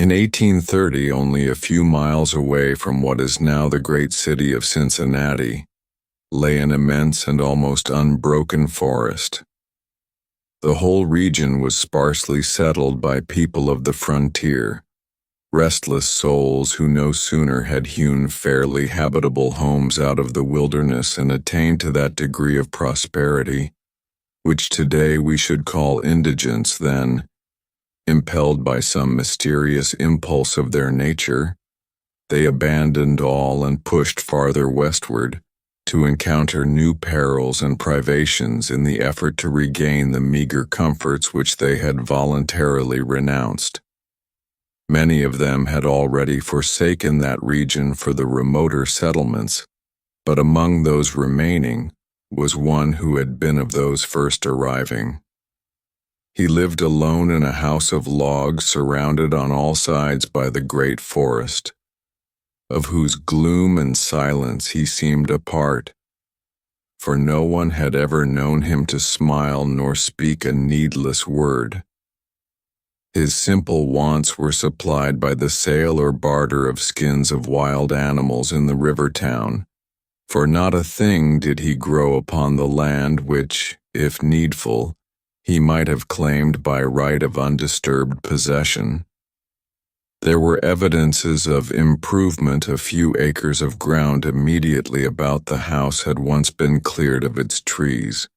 In 1830, only a few miles away from what is now the great city of Cincinnati, lay an immense and almost unbroken forest. The whole region was sparsely settled by people of the frontier, restless souls who no sooner had hewn fairly habitable homes out of the wilderness and attained to that degree of prosperity, which today we should call indigence, than, impelled by some mysterious impulse of their nature, they abandoned all and pushed farther westward, to encounter new perils and privations in the effort to regain the meager comforts which they had voluntarily renounced. Many of them had already forsaken that region for the remoter settlements, but among those remaining was one who had been of those first arriving. He lived alone in a house of logs surrounded on all sides by the great forest, of whose gloom and silence he seemed a part, for no one had ever known him to smile nor speak a needless word. His simple wants were supplied by the sale or barter of skins of wild animals in the river town, for not a thing did he grow upon the land which, if needful, he might have claimed by right of undisturbed possession. There were evidences of improvement. A few acres of ground immediately about the house had once been cleared of its trees,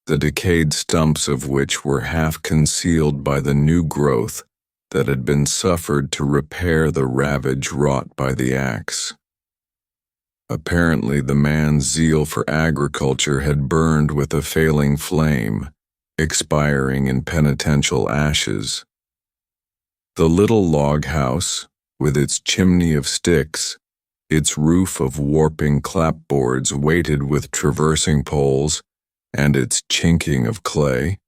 the decayed stumps of which were half concealed by the new growth that had been suffered to repair the ravage wrought by the axe. Apparently the man's zeal for agriculture had burned with a failing flame, expiring in penitential ashes. The little log house, with its chimney of sticks, its roof of warping clapboards weighted with traversing poles, and its chinking of clay,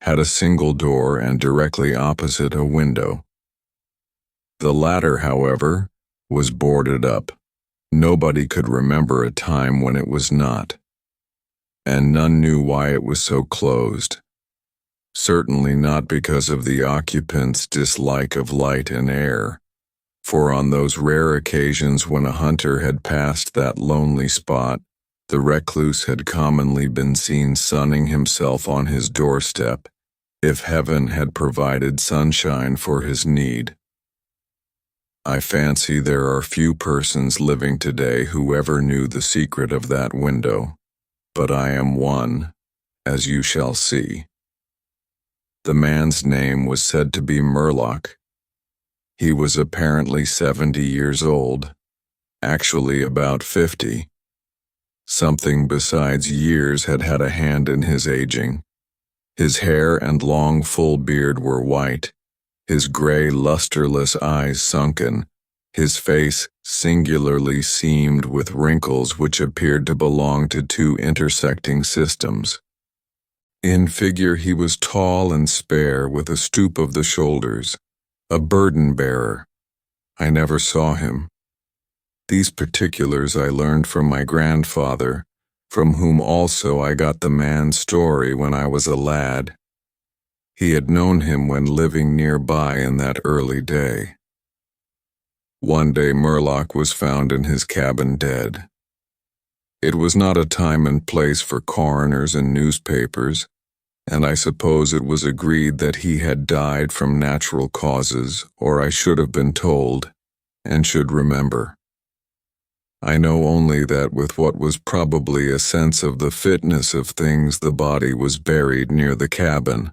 had a single door and directly opposite a window. The latter, however, was boarded up. Nobody could remember a time when it was not, and none knew why it was so closed. Certainly not because of the occupant's dislike of light and air, for on those rare occasions when a hunter had passed that lonely spot, the recluse had commonly been seen sunning himself on his doorstep, if heaven had provided sunshine for his need. I fancy there are few persons living today who ever knew the secret of that window, but I am one, as you shall see. The man's name was said to be Murlock. He was apparently 70 years old, actually about 50. Something besides years had had a hand in his aging. His hair and long full beard were white, his gray lusterless eyes sunken, his face singularly seamed with wrinkles which appeared to belong to two intersecting systems. In figure he was tall and spare, with a stoop of the shoulders, a burden-bearer. I never saw him. These particulars I learned from my grandfather, from whom also I got the man's story when I was a lad. He had known him when living nearby in that early day. One day Murlock was found in his cabin dead. It was not a time and place for coroners and newspapers, and I suppose it was agreed that he had died from natural causes, or I should have been told, and should remember. I know only that with what was probably a sense of the fitness of things, the body was buried near the cabin,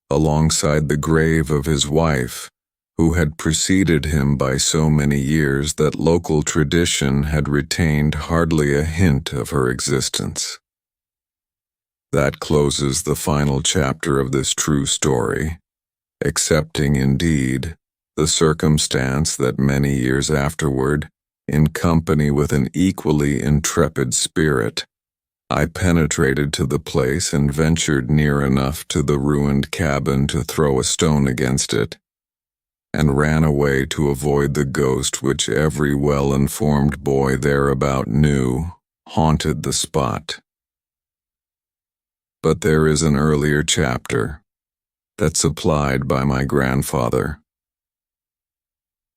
alongside the grave of his wife, who had preceded him by so many years that local tradition had retained hardly a hint of her existence. That closes the final chapter of this true story, excepting, indeed, the circumstance that many years afterward, in company with an equally intrepid spirit, I penetrated to the place and ventured near enough to the ruined cabin to throw a stone against it, and ran away to avoid the ghost which every well-informed boy thereabout knew haunted the spot. But there is an earlier chapter, that supplied by my grandfather.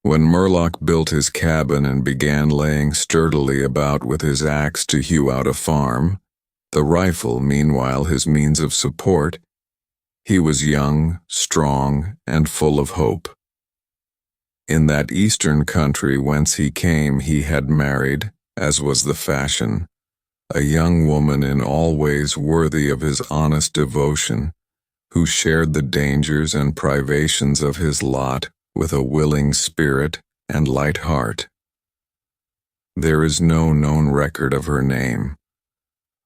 When Murlock built his cabin and began laying sturdily about with his axe to hew out a farm, the rifle meanwhile his means of support, he was young, strong, and full of hope. In that eastern country whence he came he had married, as was the fashion, a young woman in all ways worthy of his honest devotion, who shared the dangers and privations of his lot with a willing spirit and light heart. There is no known record of her name.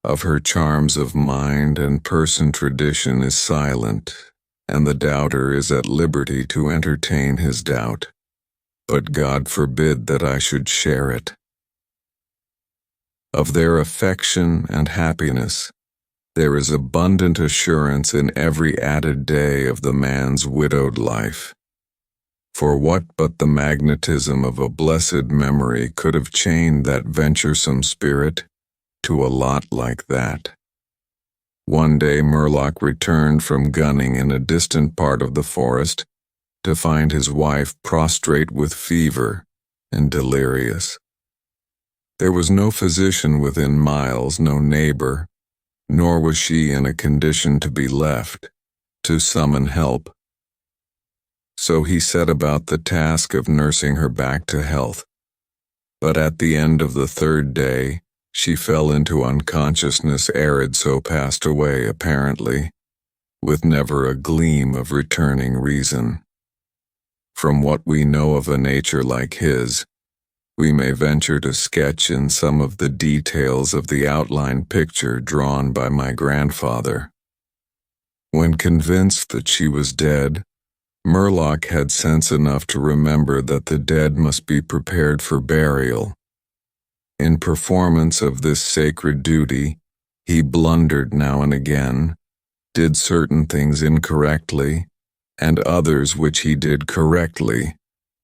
Of her charms of mind and person tradition is silent, and the doubter is at liberty to entertain his doubt. But God forbid that I should share it. Of their affection and happiness, there is abundant assurance in every added day of the man's widowed life. For what but the magnetism of a blessed memory could have chained that venturesome spirit to a lot like that? One day Murlock returned from gunning in a distant part of the forest to find his wife prostrate with fever and delirious. There was no physician within miles, no neighbor, nor was she in a condition to be left to summon help. So he set about the task of nursing her back to health. But at the end of the third day, she fell into unconsciousness, arid, so passed away apparently, with never a gleam of returning reason. From what we know of a nature like his, we may venture to sketch in some of the details of the outline picture drawn by my grandfather. When convinced that she was dead, Murlock had sense enough to remember that the dead must be prepared for burial. In performance of this sacred duty, he blundered now and again, did certain things incorrectly, and others which he did correctly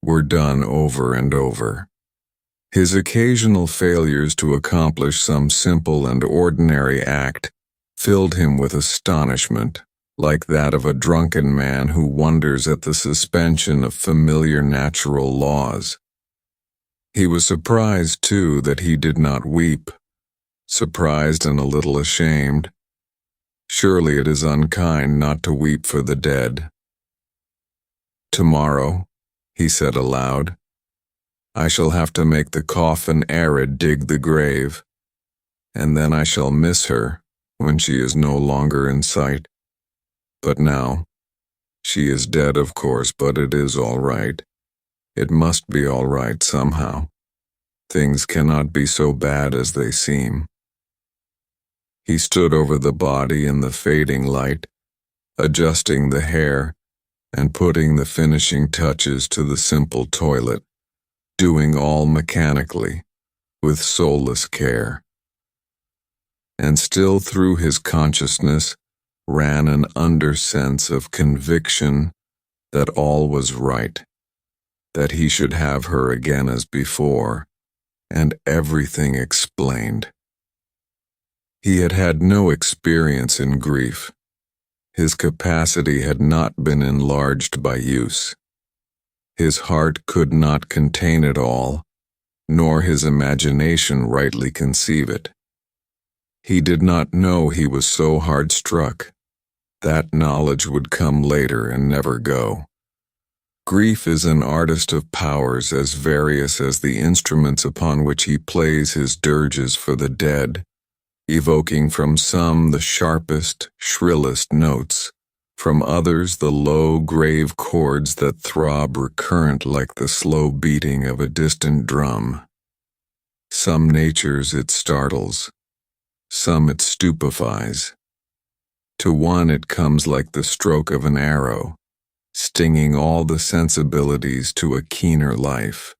were done over and over. His occasional failures to accomplish some simple and ordinary act filled him with astonishment, like that of a drunken man who wonders at the suspension of familiar natural laws. He was surprised, too, that he did not weep, surprised and a little ashamed. Surely it is unkind not to weep for the dead. "Tomorrow," he said aloud, "I shall have to make the coffin arid dig the grave, and then I shall miss her when she is no longer in sight. But now, she is dead, of course, but it is all right. It must be all right somehow. Things cannot be so bad as they seem." He stood over the body in the fading light, adjusting the hair and putting the finishing touches to the simple toilet, doing all mechanically, with soulless care. And still through his consciousness ran an undersense of conviction that all was right, that he should have her again as before, and everything explained. He had had no experience in grief. His capacity had not been enlarged by use. His heart could not contain it all, nor his imagination rightly conceive it. He did not know he was so hard struck. That knowledge would come later and never go. Grief is an artist of powers as various as the instruments upon which he plays his dirges for the dead, evoking from some the sharpest, shrillest notes, from others the low, grave chords that throb recurrent like the slow beating of a distant drum. Some natures it startles, some it stupefies. To one it comes like the stroke of an arrow, stinging all the sensibilities to a keener life.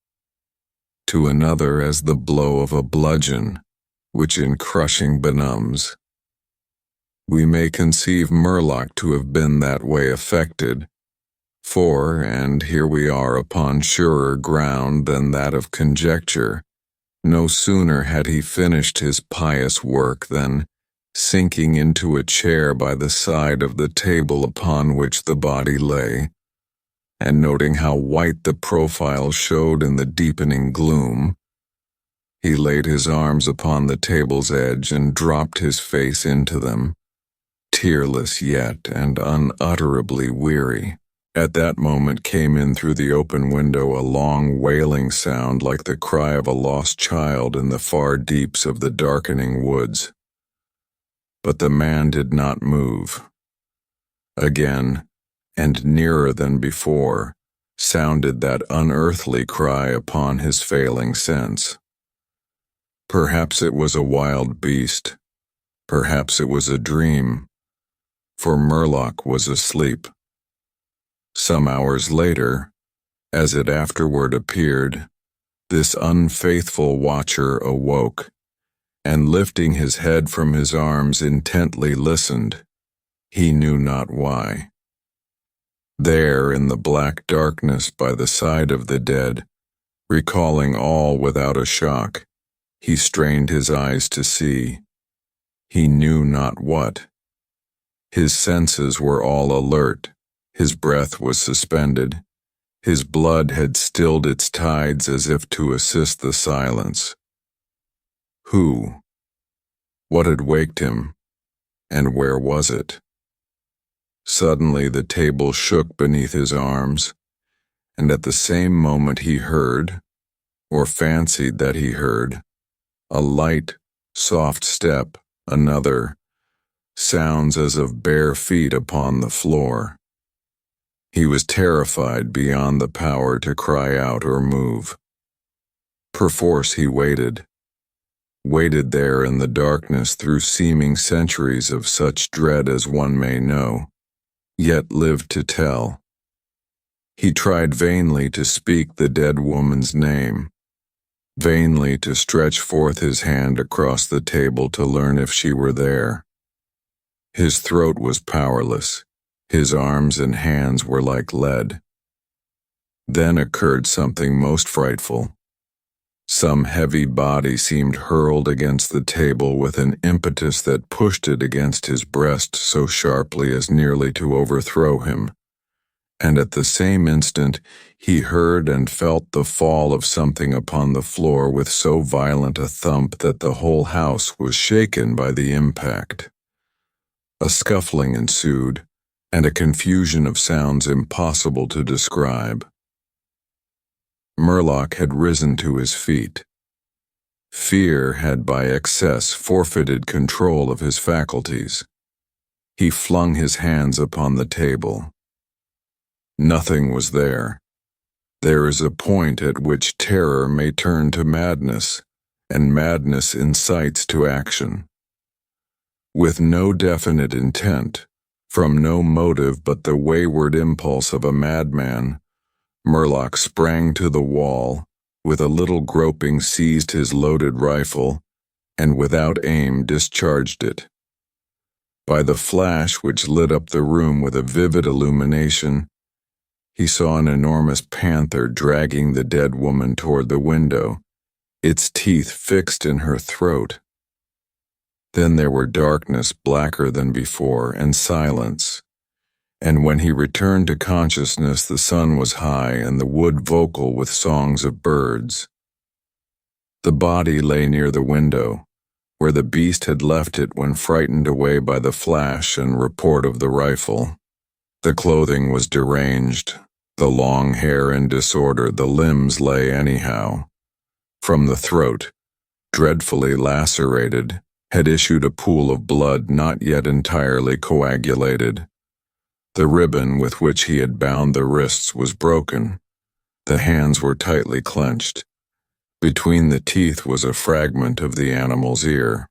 To another as the blow of a bludgeon, which in crushing benumbs. We may conceive Murlock to have been that way affected, for, and here we are upon surer ground than that of conjecture, no sooner had he finished his pious work than, sinking into a chair by the side of the table upon which the body lay, and noting how white the profile showed in the deepening gloom, he laid his arms upon the table's edge and dropped his face into them, tearless yet and unutterably weary. At that moment came in through the open window a long wailing sound like the cry of a lost child in the far deeps of the darkening woods. But the man did not move. Again, and nearer than before, sounded that unearthly cry upon his failing sense. Perhaps it was a wild beast, perhaps it was a dream, for Murlock was asleep. Some hours later, as it afterward appeared, this unfaithful watcher awoke, and lifting his head from his arms intently listened, he knew not why. There in the black darkness by the side of the dead, recalling all without a shock, he strained his eyes to see. He knew not what. His senses were all alert, his breath was suspended, his blood had stilled its tides as if to assist the silence. Who? What had waked him? And where was it? Suddenly the table shook beneath his arms, and at the same moment he heard, or fancied that he heard, a light, soft step, another, sounds as of bare feet upon the floor. He was terrified beyond the power to cry out or move. Perforce he waited there in the darkness through seeming centuries of such dread as one may know, yet lived to tell. He tried vainly to speak the dead woman's name, vainly to stretch forth his hand across the table to learn if she were there. His throat was powerless, his arms and hands were like lead. Then occurred something most frightful. Some heavy body seemed hurled against the table with an impetus that pushed it against his breast so sharply as nearly to overthrow him, and at the same instant he heard and felt the fall of something upon the floor with so violent a thump that the whole house was shaken by the impact. A scuffling ensued, and a confusion of sounds impossible to describe. Murlock had risen to his feet. Fear had by excess forfeited control of his faculties. He flung his hands upon the table. Nothing was there. There is a point at which terror may turn to madness, and madness incites to action. With no definite intent, from no motive but the wayward impulse of a madman, Murlock sprang to the wall, with a little groping seized his loaded rifle, and without aim discharged it. By the flash which lit up the room with a vivid illumination, he saw an enormous panther dragging the dead woman toward the window, its teeth fixed in her throat. Then there were darkness blacker than before and silence, and when he returned to consciousness the sun was high and the wood vocal with songs of birds. The body lay near the window, where the beast had left it when frightened away by the flash and report of the rifle. The clothing was deranged, the long hair in disorder, the limbs lay anyhow. From the throat, dreadfully lacerated, had issued a pool of blood not yet entirely coagulated. The ribbon with which he had bound the wrists was broken. The hands were tightly clenched. Between the teeth was a fragment of the animal's ear.